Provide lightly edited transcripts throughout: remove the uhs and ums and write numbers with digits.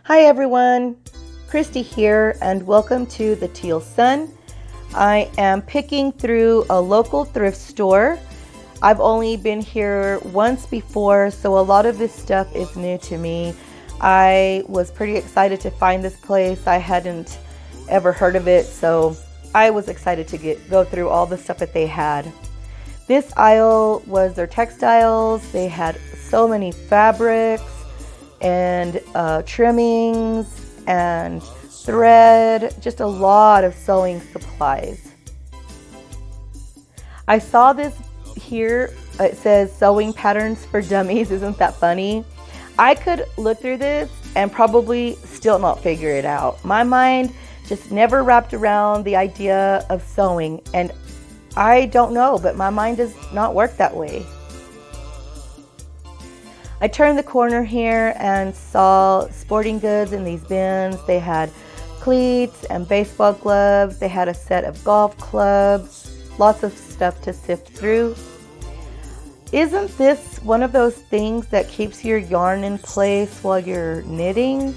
Hi everyone, Christy here and welcome to the Teal Sun. I am picking through a local thrift store. I've only been here once before, so a lot of this stuff is new to me. I was pretty excited to find this place. I hadn't ever heard of it, so I was excited to go through all the stuff that they had. This aisle was their textiles. They had so many fabrics and trimmings and thread, just a lot of sewing supplies. I saw this here. It says sewing patterns for dummies. Isn't that funny? I could look through this and probably still not figure it out. My mind just never wrapped around the idea of sewing, and I don't know, but my mind does not work that way. I turned the corner here and saw sporting goods in these bins. They had cleats and baseball gloves. They had a set of golf clubs, lots of stuff to sift through. Isn't this one of those things that keeps your yarn in place while you're knitting?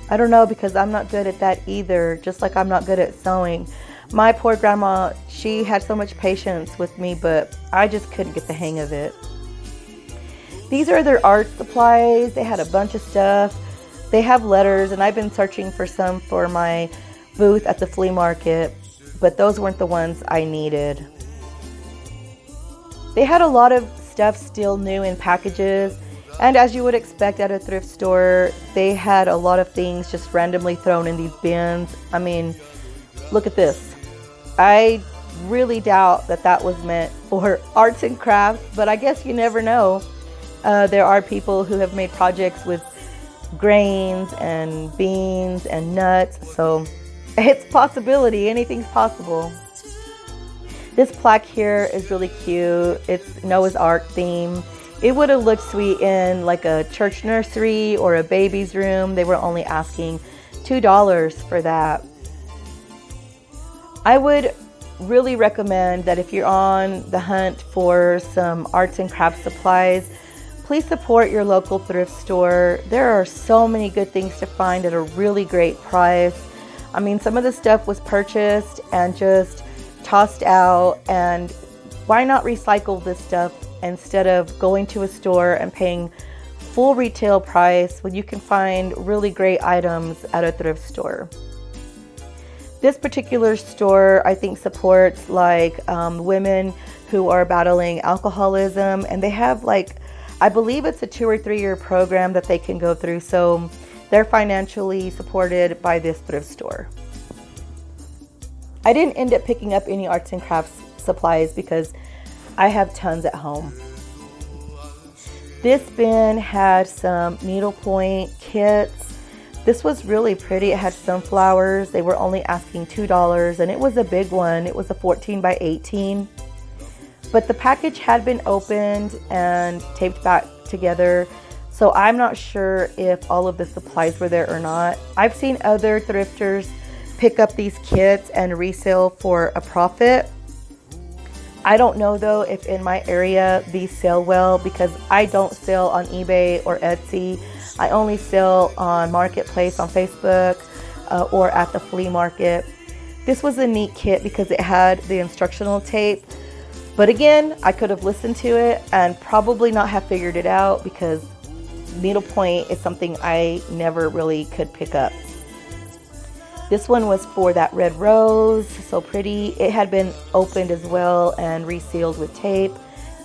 I don't know, because I'm not good at that either, just like I'm not good at sewing. My poor grandma, she had so much patience with me, but I just couldn't get the hang of it. These are their art supplies. They had a bunch of stuff. They have letters, and I've been searching for some for my booth at the flea market, but those weren't the ones I needed. They had a lot of stuff still new in packages, and as you would expect at a thrift store, they had a lot of things just randomly thrown in these bins. I mean, look at this. I really doubt that that was meant for arts and crafts, but I guess you never know. There are people who have made projects with grains and beans and nuts, so it's a possibility. Anything's possible. This plaque here is really cute. It's Noah's Ark theme. It would have looked sweet in like a church nursery or a baby's room. They were only asking $2 for that. I would really recommend that if you're on the hunt for some arts and crafts supplies, please support your local thrift store. There are so many good things to find at a really great price. I mean, some of the stuff was purchased and just tossed out, and why not recycle this stuff instead of going to a store and paying full retail price when you can find really great items at a thrift store. This particular store, I think, supports like women who are battling alcoholism, and they have I believe it's a 2 or 3 year program that they can go through, so they're financially supported by this thrift store. I didn't end up picking up any arts and crafts supplies because I have tons at home. This bin had some needlepoint kits. This was really pretty. It had sunflowers. They were only asking $2, and it was a big one. It was a 14 by 18. But the package had been opened and taped back together, so I'm not sure if all of the supplies were there or not. I've seen other thrifters pick up these kits and resell for a profit. I don't know though if in my area these sell well, because I don't sell on eBay or Etsy. I only sell on Marketplace on Facebook or at the flea market. This was a neat kit because it had the instructional tape. But again, I could have listened to it and probably not have figured it out, because needlepoint is something I never really could pick up. This one was for that red rose, so pretty. It had been opened as well and resealed with tape,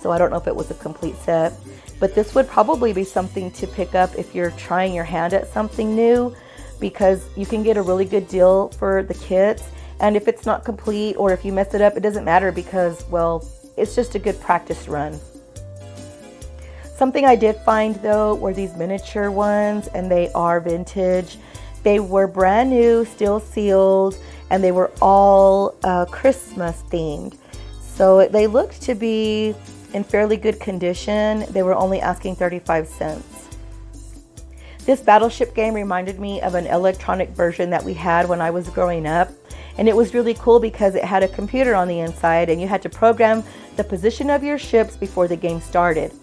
so I don't know if it was a complete set. But this would probably be something to pick up if you're trying your hand at something new, because you can get a really good deal for the kits. And if it's not complete or if you mess it up, it doesn't matter, because, well, it's just a good practice run. Something I did find though were these miniature ones, and they are vintage. They were brand new, still sealed, and they were all Christmas themed. So they looked to be in fairly good condition. They were only asking 35 cents. This Battleship game reminded me of an electronic version that we had when I was growing up. And it was really cool because it had a computer on the inside, and you had to program the position of your ships before the game started.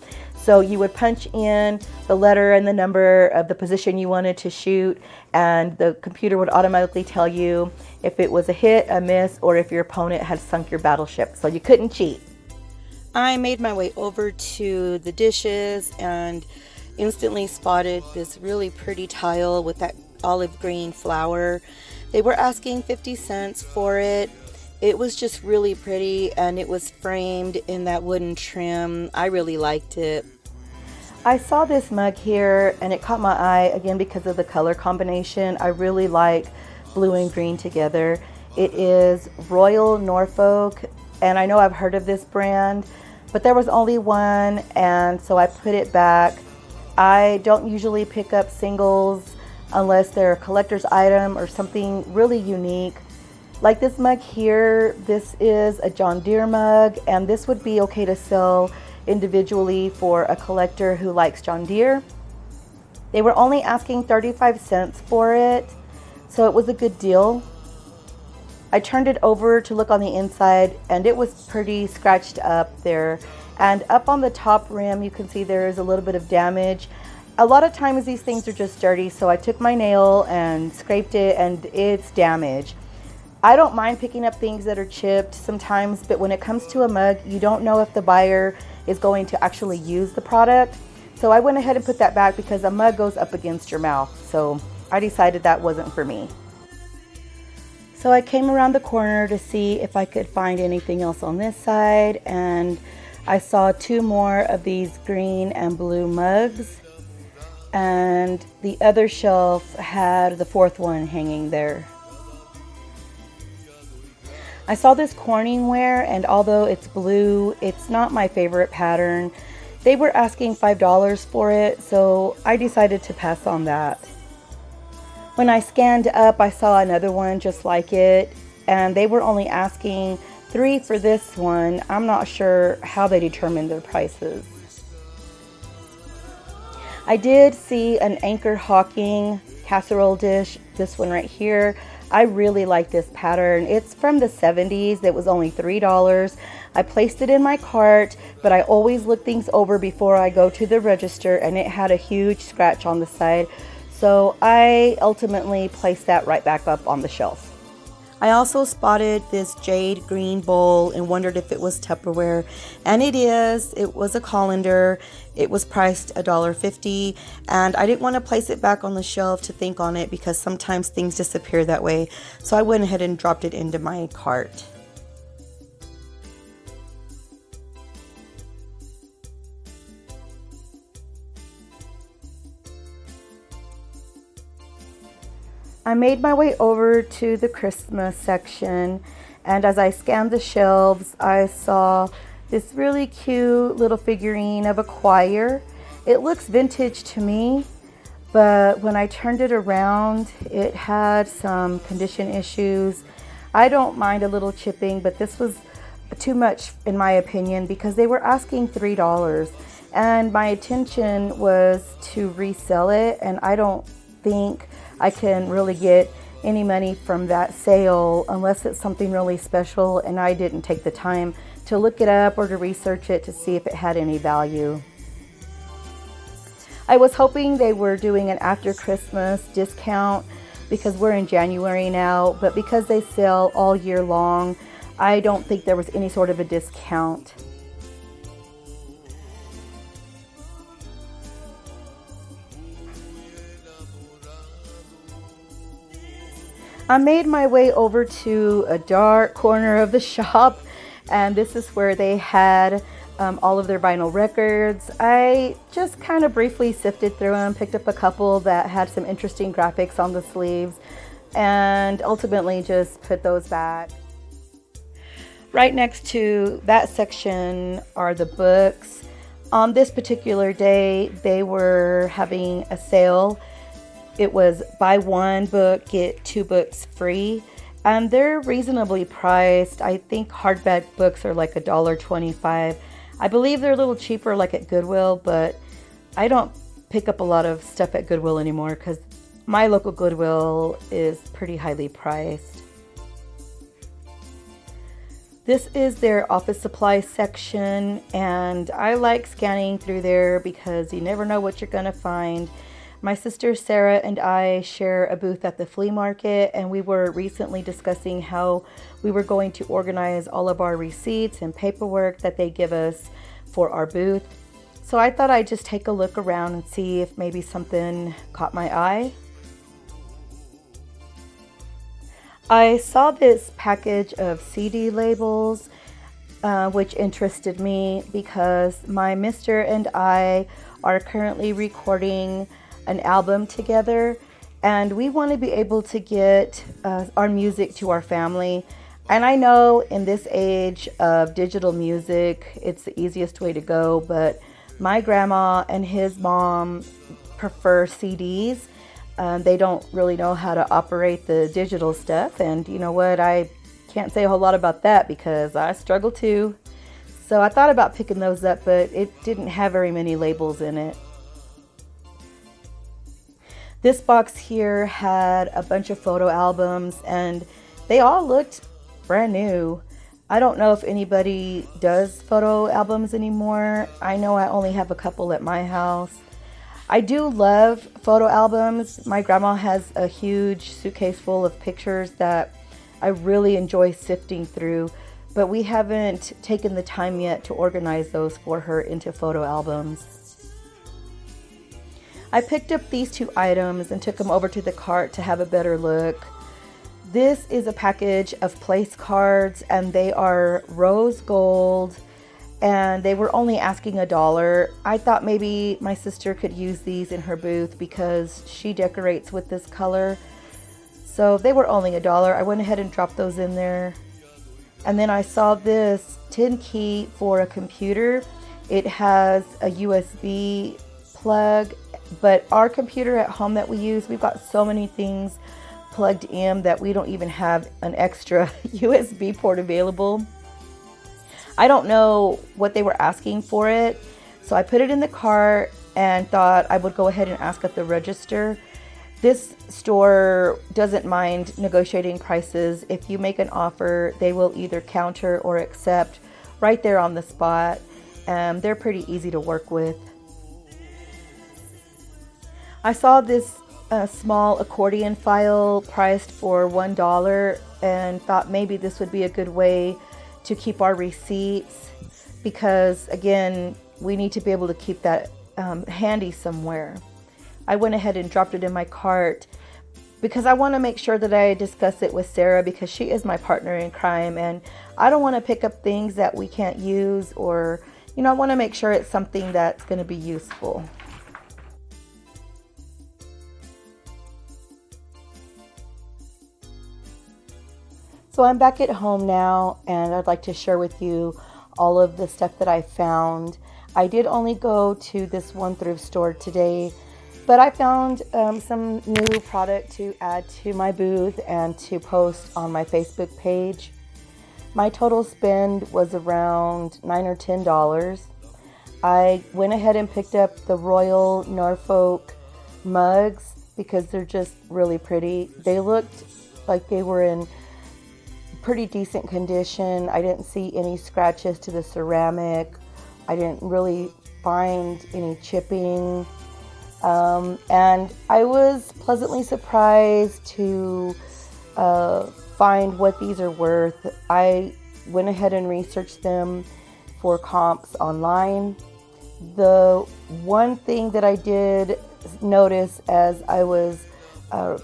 So you would punch in the letter and the number of the position you wanted to shoot, and the computer would automatically tell you if it was a hit, a miss, or if your opponent had sunk your battleship. So you couldn't cheat. I made my way over to the dishes and instantly spotted this really pretty tile with that olive green flower. They were asking 50 cents for it. It was just really pretty, and it was framed in that wooden trim. I really liked it. I saw this mug here and it caught my eye again because of the color combination. I really like blue and green together. It is Royal Norfolk, and I know I've heard of this brand, but there was only one, and so I put it back. I don't usually pick up singles unless they're a collector's item or something really unique. Like this mug here, this is a John Deere mug, and this would be okay to sell individually for a collector who likes John Deere. They were only asking 35 cents for it, so it was a good deal. I turned it over to look on the inside, and it was pretty scratched up there. And up on the top rim, you can see there is a little bit of damage. A lot of times these things are just dirty, so I took my nail and scraped it, and it's damaged. I don't mind picking up things that are chipped sometimes, but when it comes to a mug, you don't know if the buyer is going to actually use the product. So I went ahead and put that back because a mug goes up against your mouth. So I decided that wasn't for me. So I came around the corner to see if I could find anything else on this side, and I saw two more of these green and blue mugs, and the other shelf had the fourth one hanging there. I saw this Corningware, and although it's blue, it's not my favorite pattern. They were asking $5 for it, so I decided to pass on that. When I scanned up, I saw another one just like it, and they were only asking $3 for this one. I'm not sure how they determined their prices. I did see an Anchor Hawking casserole dish, this one right here. I really like this pattern. It's from the 70s. It was only $3. I placed it in my cart, but I always look things over before I go to the register, and it had a huge scratch on the side. So I ultimately placed that right back up on the shelf. I also spotted this jade green bowl and wondered if it was Tupperware, and it is. It was a colander. It was priced $1.50, and I didn't want to place it back on the shelf to think on it because sometimes things disappear that way. So I went ahead and dropped it into my cart. I made my way over to the Christmas section, and as I scanned the shelves, I saw this really cute little figurine of a choir. It looks vintage to me, but when I turned it around, it had some condition issues. I don't mind a little chipping, but this was too much in my opinion because they were asking $3, and my intention was to resell it, and I don't think I can really get any money from that sale unless it's something really special, and I didn't take the time to look it up or to research it to see if it had any value. I was hoping they were doing an after Christmas discount because we're in January now, but because they sell all year long, I don't think there was any sort of a discount. I made my way over to a dark corner of the shop, and this is where they had all of their vinyl records. I just kind of briefly sifted through them, picked up a couple that had some interesting graphics on the sleeves, and ultimately just put those back. Right next to that section are the books. On this particular day, they were having a sale. It was buy one book, get 2 books free, and they're reasonably priced. I think hardback books are like $1.25. I believe they're a little cheaper like at Goodwill, but I don't pick up a lot of stuff at Goodwill anymore because my local Goodwill is pretty highly priced. This is their office supply section, and I like scanning through there because you never know what you're going to find. My sister Sarah and I share a booth at the flea market, and we were recently discussing how we were going to organize all of our receipts and paperwork that they give us for our booth. So I thought I'd just take a look around and see if maybe something caught my eye. I saw this package of CD labels, which interested me because my mister and I are currently recording an album together, and we want to be able to get our music to our family. And I know in this age of digital music, it's the easiest way to go, but my grandma and his mom prefer CDs. They don't really know how to operate the digital stuff, and you know what, I can't say a whole lot about that because I struggle too. So I thought about picking those up, but it didn't have very many labels in it. This box here had a bunch of photo albums, and they all looked brand new. I don't know if anybody does photo albums anymore. I know I only have a couple at my house. I do love photo albums. My grandma has a huge suitcase full of pictures that I really enjoy sifting through, but we haven't taken the time yet to organize those for her into photo albums. I picked up these two items and took them over to the cart to have a better look. This is a package of place cards, and they are rose gold, and they were only asking $1. I thought maybe my sister could use these in her booth because she decorates with this color. So they were only $1. I went ahead and dropped those in there. And then I saw this 10 key for a computer. It has a USB plug, but our computer at home that we use, we've got so many things plugged in that we don't even have an extra USB port available. I don't know what they were asking for it, so I put it in the cart and thought I would go ahead and ask at the register. This store doesn't mind negotiating prices. If you make an offer, they will either counter or accept right there on the spot, and they're pretty easy to work with. I saw this small accordion file priced for $1 and thought maybe this would be a good way to keep our receipts, because again, we need to be able to keep that handy somewhere. I went ahead and dropped it in my cart because I want to make sure that I discuss it with Sarah, because she is my partner in crime, and I don't want to pick up things that we can't use, or I want to make sure it's something that's going to be useful. So I'm back at home now, and I'd like to share with you all of the stuff that I found. I did only go to this one thrift store today, but I found some new product to add to my booth and to post on my Facebook page. My total spend was around $9 or $10. I went ahead and picked up the Royal Norfolk mugs because they're just really pretty. They looked like they were in pretty decent condition. I didn't see any scratches to the ceramic. I didn't really find any chipping. And I was pleasantly surprised to find what these are worth. I went ahead and researched them for comps online. The one thing that I did notice as I was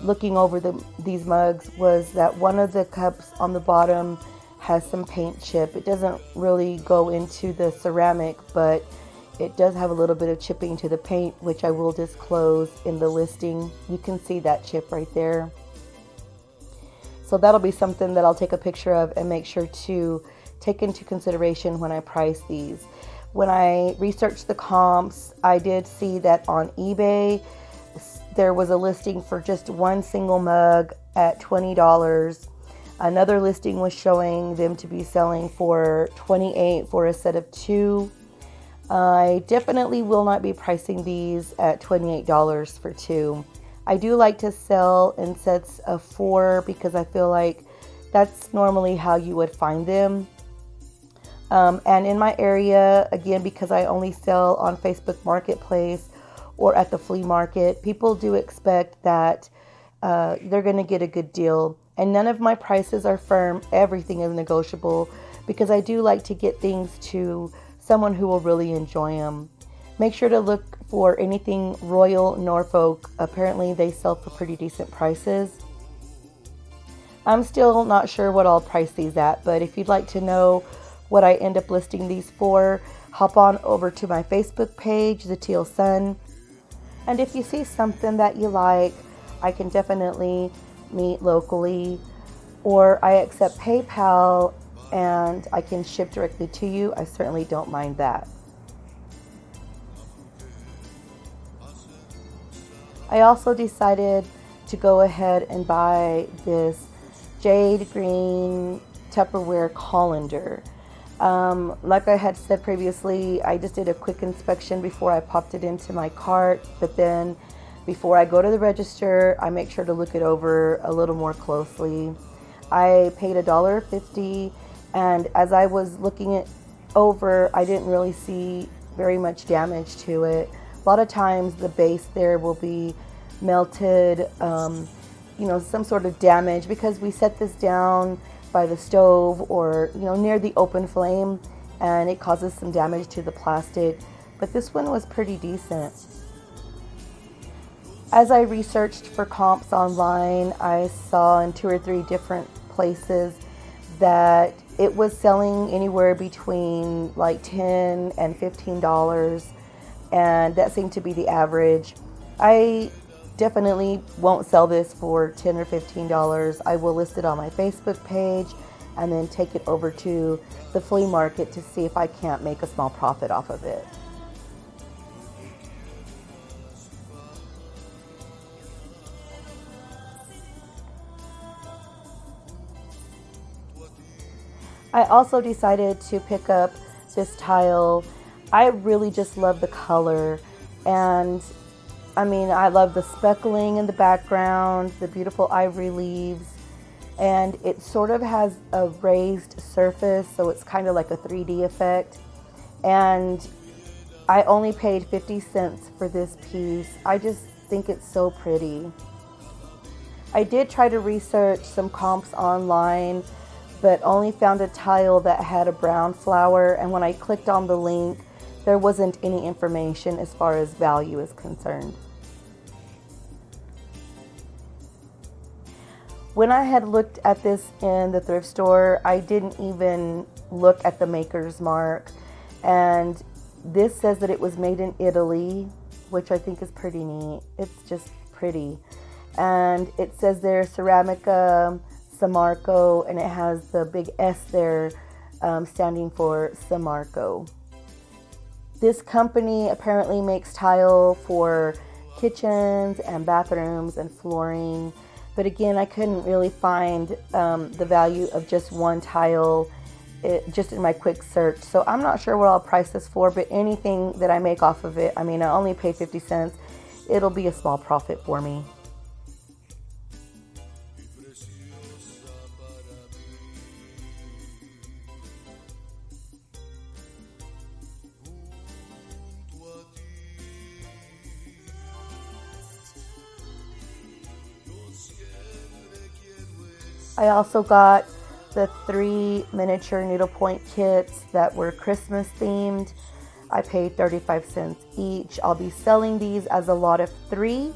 looking over these mugs was that one of the cups on the bottom has some paint chip. It doesn't really go into the ceramic, but it does have a little bit of chipping to the paint, which I will disclose in the listing. You can see that chip right there. So that'll be something that I'll take a picture of and make sure to take into consideration when I price these. When I researched the comps, I did see that on eBay there was a listing for just one single mug at $20. Another listing was showing them to be selling for $28 for a set of two. I definitely will not be pricing these at $28 for two. I do like to sell in sets of 4 because I feel like that's normally how you would find them. And in my area, again, because I only sell on Facebook Marketplace or at the flea market, people do expect that they're going to get a good deal. And none of my prices are firm. Everything is negotiable because I do like to get things to someone who will really enjoy them. Make sure to look for anything Royal Norfolk. Apparently they sell for pretty decent prices. I'm still not sure what I'll price these at, but if you'd like to know what I end up listing these for, hop on over to my Facebook page, The Teal Sun. And if you see something that you like, I can definitely meet locally, or I accept PayPal and I can ship directly to you. I certainly don't mind that. I also decided to go ahead and buy this jade green Tupperware colander. Like I had said previously, I just did a quick inspection before I popped it into my cart, but then before I go to the register, I make sure to look it over a little more closely. I paid $1.50, and as I was looking it over, I didn't really see very much damage to it. A lot of times the base there will be melted, some sort of damage, because we set this down by the stove or near the open flame, and it causes some damage to the plastic. But this one was pretty decent. As I researched for comps online, I saw in 2 or 3 different places that it was selling anywhere between like $10 and $15, and that seemed to be the average. I definitely won't sell this for $10 or $15. I will list it on my Facebook page and then take it over to the flea market to see if I can't make a small profit off of it. I also decided to pick up this tile. I really just love the color, and I love the speckling in the background, the beautiful ivory leaves, and it sort of has a raised surface, so it's kind of like a 3D effect. And I only paid 50 cents for this piece. I just think it's so pretty. I did try to research some comps online, but only found a tile that had a brown flower, and when I clicked on the link, there wasn't any information as far as value is concerned. When I had looked at this in the thrift store, I didn't even look at the maker's mark, and this says that it was made in Italy, which I think is pretty neat. It's just pretty. And it says there Ceramica Sammarco, and it has the big S there standing for Sammarco. This company apparently makes tile for kitchens and bathrooms and flooring, but again, I couldn't really find the value of just one tile just in my quick search. So I'm not sure what I'll price this for, but anything that I make off of it, I only paid 50 cents. It'll be a small profit for me. I also got the 3 miniature needlepoint kits that were Christmas themed. I paid 35 cents each. I'll be selling these as a lot of 3.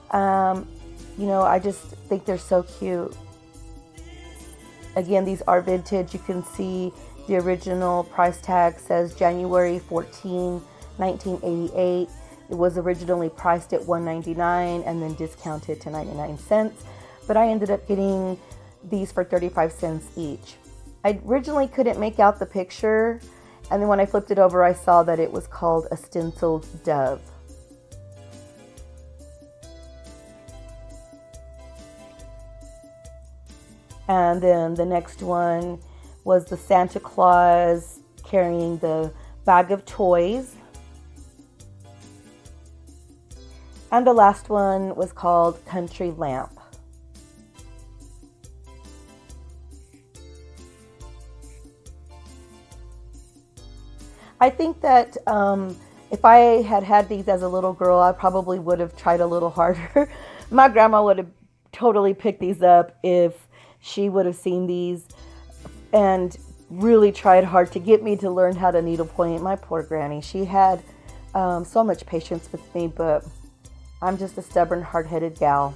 I just think they're so cute. Again, these are vintage. You can see the original price tag says January 14, 1988. It was originally priced at $1.99 and then discounted to 99 cents. But I ended up getting these for 35 cents each. I originally couldn't make out the picture, and then when I flipped it over, I saw that it was called a stenciled dove. And then the next one was the Santa Claus carrying the bag of toys. And the last one was called Country Lamp. I think that if I had had these as a little girl, I probably would have tried a little harder. My grandma would have totally picked these up if she would have seen these and really tried hard to get me to learn how to needlepoint. My poor granny, she had so much patience with me, but I'm just a stubborn, hard-headed gal.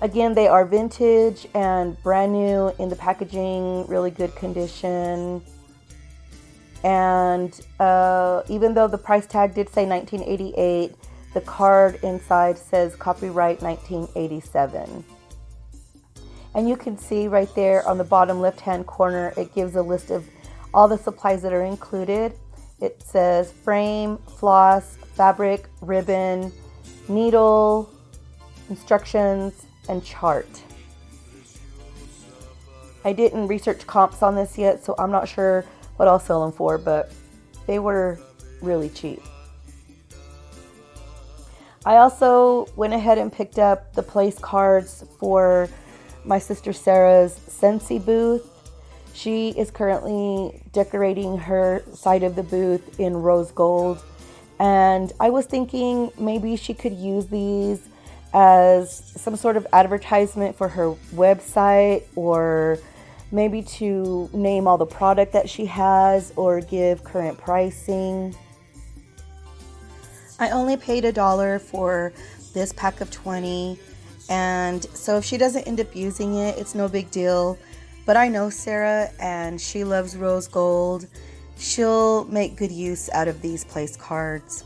Again, they are vintage and brand new in the packaging, really good condition. And even though the price tag did say 1988, the card inside says copyright 1987. And you can see right there on the bottom left-hand corner, it gives a list of all the supplies that are included. It says frame, floss, fabric, ribbon, needle, instructions, and chart. I didn't research comps on this yet, so I'm not sure what I'll sell them for, but they were really cheap. I also went ahead and picked up the place cards for my sister Sarah's Scentsy booth. She is currently decorating her side of the booth in rose gold, and I was thinking maybe she could use these as some sort of advertisement for her website, or maybe to name all the product that she has or give current pricing. I only paid $1 for this pack of 20, and so if she doesn't end up using it, it's no big deal. But I know Sarah, and she loves rose gold. She'll make good use out of these place cards.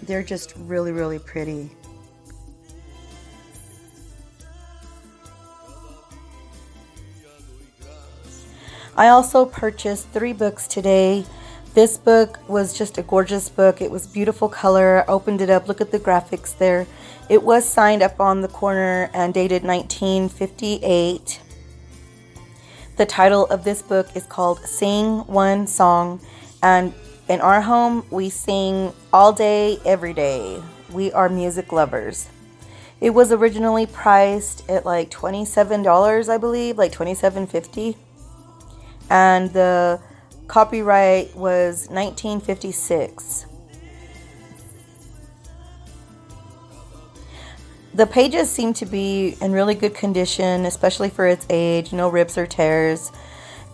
They're just really, really pretty. I also purchased 3 books today. This book was just a gorgeous book. It was beautiful color. I opened it up. Look at the graphics there. It was signed up on the corner and dated 1958. The title of this book is called Sing One Song, and in our home, we sing all day, every day. We are music lovers. It was originally priced at like $27, I believe, like $27.50. And the copyright was 1956. The pages seem to be in really good condition, especially for its age, no rips or tears.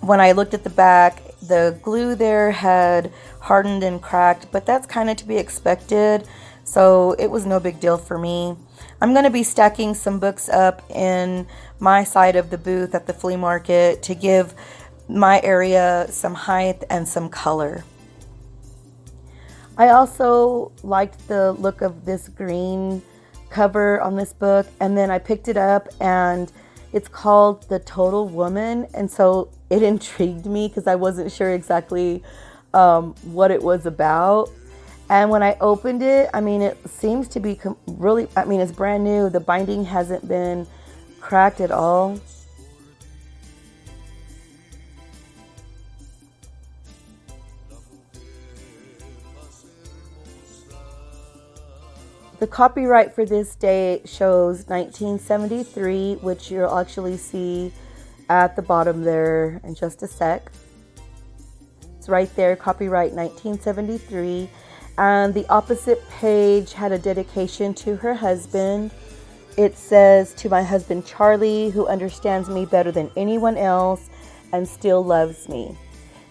When I looked at the back, the glue there had hardened and cracked, but that's kind of to be expected, so it was no big deal for me. I'm going to be stacking some books up in my side of the booth at the flea market to give my area some height and some color. I also liked the look of this green cover on this book, and then I picked it up and it's called The Total Woman, and so it intrigued me because I wasn't sure exactly what it was about. And when I opened it, I mean, it seems to be really, I mean, it's brand new. The binding hasn't been cracked at all. The copyright for this date shows 1973, which you'll actually see at the bottom there in just a sec. It's right there, copyright 1973. And the opposite page had a dedication to her husband. It says, "To my husband Charlie, who understands me better than anyone else and still loves me."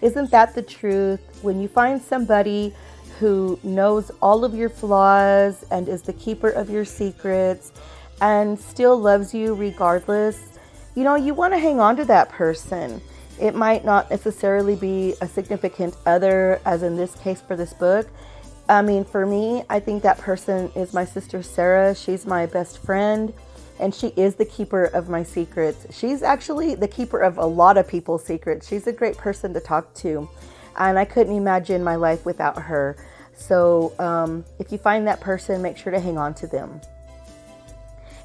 Isn't that the truth? When you find somebody who knows all of your flaws and is the keeper of your secrets and still loves you regardless, you know, you want to hang on to that person. It might not necessarily be a significant other, as in this case for this book. I mean, for me, I think that person is my sister Sarah. She's my best friend, and she is the keeper of my secrets. She's actually the keeper of a lot of people's secrets. She's a great person to talk to, and I couldn't imagine my life without her. So if you find that person, make sure to hang on to them.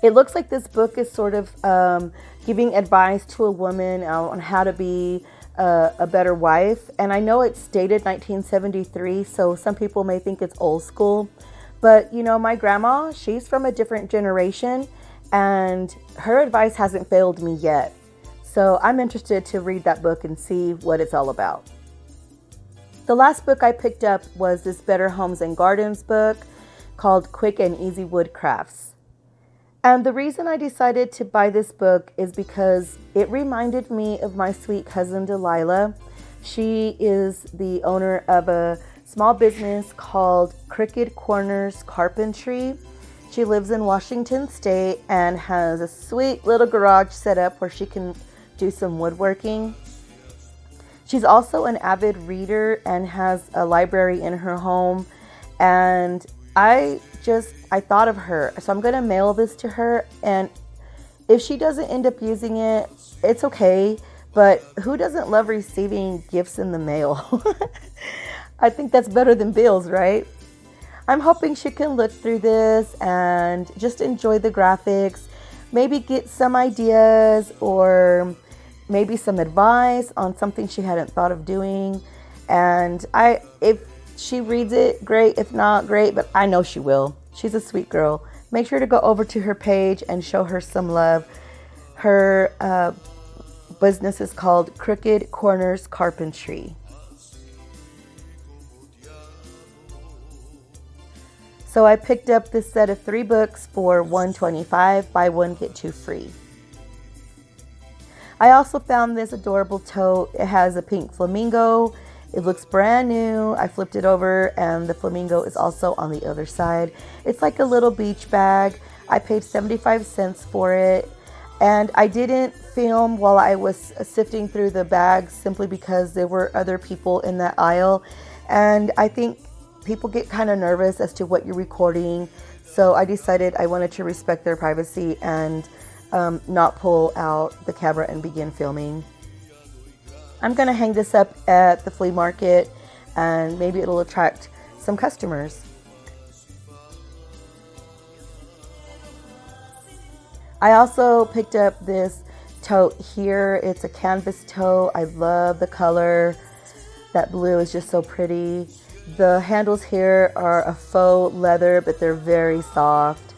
It looks like this book is sort of giving advice to a woman on how to be a better wife. And I know it's dated 1973, so some people may think it's old school. But, you know, my grandma, she's from a different generation, and her advice hasn't failed me yet. So I'm interested to read that book and see what it's all about. The last book I picked up was this Better Homes and Gardens book called Quick and Easy Wood Crafts. And the reason I decided to buy this book is because it reminded me of my sweet cousin Delilah. She is the owner of a small business called Crooked Corners Carpentry. She lives in Washington State and has a sweet little garage set up where she can do some woodworking. She's also an avid reader and has a library in her home. And I thought of her. So I'm going to mail this to her. And if she doesn't end up using it, it's okay. But who doesn't love receiving gifts in the mail? I think that's better than bills, right? I'm hoping she can look through this and just enjoy the graphics, maybe get some ideas or maybe some advice on something she hadn't thought of doing. And if she reads it, great. If not, great, but I know she will. She's a sweet girl. Make sure to go over to her page and show her some love. Her business is called Crooked Corners Carpentry. So I picked up this set of 3 books for $1.25, buy one, get 2 free. I also found this adorable tote. It has a pink flamingo. It looks brand new. I flipped it over and the flamingo is also on the other side. It's like a little beach bag. I paid 75 cents for it. And I didn't film while I was sifting through the bags simply because there were other people in that aisle. And I think people get kind of nervous as to what you're recording. So I decided I wanted to respect their privacy and not pull out the camera and begin filming. I'm going to hang this up at the flea market and maybe it'll attract some customers. I also picked up this tote here. It's a canvas tote. I love the color. That blue is just so pretty. The handles here are a faux leather, but they're very soft.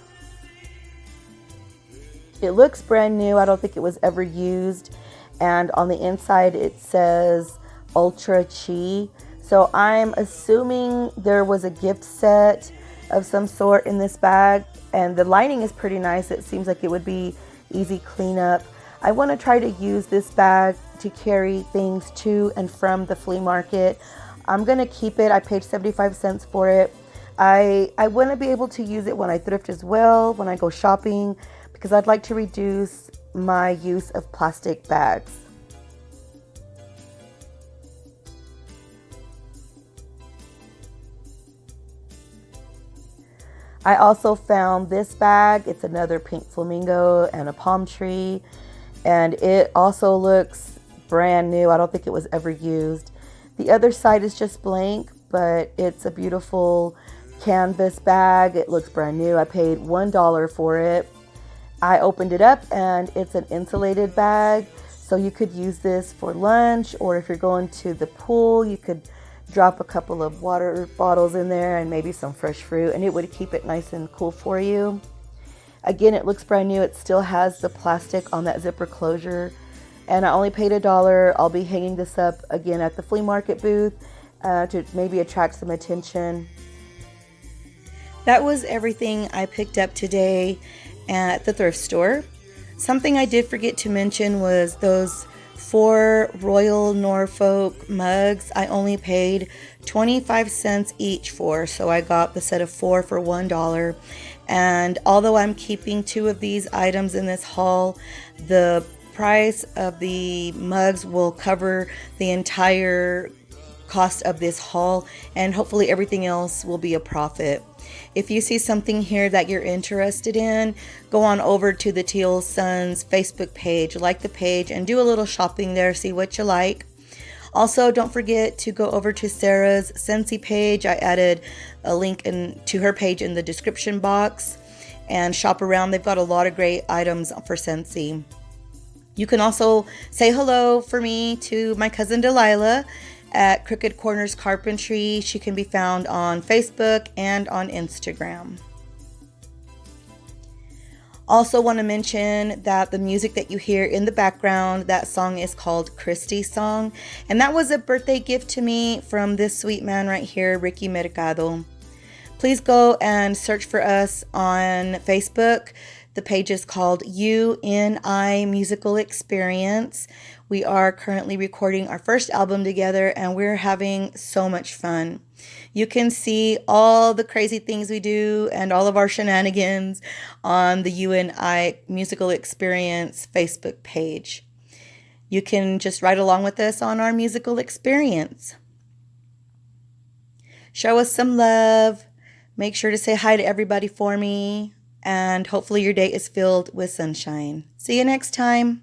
It looks brand new. I don't think it was ever used. And on the inside it says Ultra Chi. So I'm assuming there was a gift set of some sort in this bag. And the lining is pretty nice. It seems like it would be easy cleanup. I want to try to use this bag to carry things to and from the flea market. I'm going to keep it. I paid 75 cents for it. I want to be able to use it when I thrift as well, when I go shopping, because I'd like to reduce my use of plastic bags. I also found this bag. It's another pink flamingo and a palm tree. And it also looks brand new. I don't think it was ever used. The other side is just blank, but it's a beautiful canvas bag. It looks brand new. I paid $1 for it. I opened it up and it's an insulated bag. So you could use this for lunch, or if you're going to the pool, you could drop a couple of water bottles in there and maybe some fresh fruit, and it would keep it nice and cool for you. Again, it looks brand new. It still has the plastic on that zipper closure, and I only paid $1. I'll be hanging this up again at the flea market booth to maybe attract some attention. That was everything I picked up today at the thrift store. Something I did forget to mention was those 4 Royal Norfolk mugs. I only paid 25 cents each for, so I got the set of 4 for $1. And although I'm keeping 2 of these items in this haul, the price of the mugs will cover the entire cost of this haul, and hopefully everything else will be a profit. If you see something here that you're interested in, go on over to the Teal Sons Facebook page, like the page, and do a little shopping there, see what you like. Also, don't forget to go over to Sarah's Scentsy page. I added a link to her page in the description box, and shop around. They've got a lot of great items for Scentsy. You can also say hello for me to my cousin Delilah at Crooked Corners Carpentry. She can be found on Facebook and on Instagram. Also want to mention that the music that you hear in the background, that song is called Christy's song. And that was a birthday gift to me from this sweet man right here, Ricky Mercado. Please go and search for us on Facebook. The page is called UNI Musical Experience. We are currently recording our first album together and we're having so much fun. You can see all the crazy things we do and all of our shenanigans on the UNI Musical Experience Facebook page. You can just ride along with us on our musical experience. Show us some love. Make sure to say hi to everybody for me. And hopefully your day is filled with sunshine. See you next time.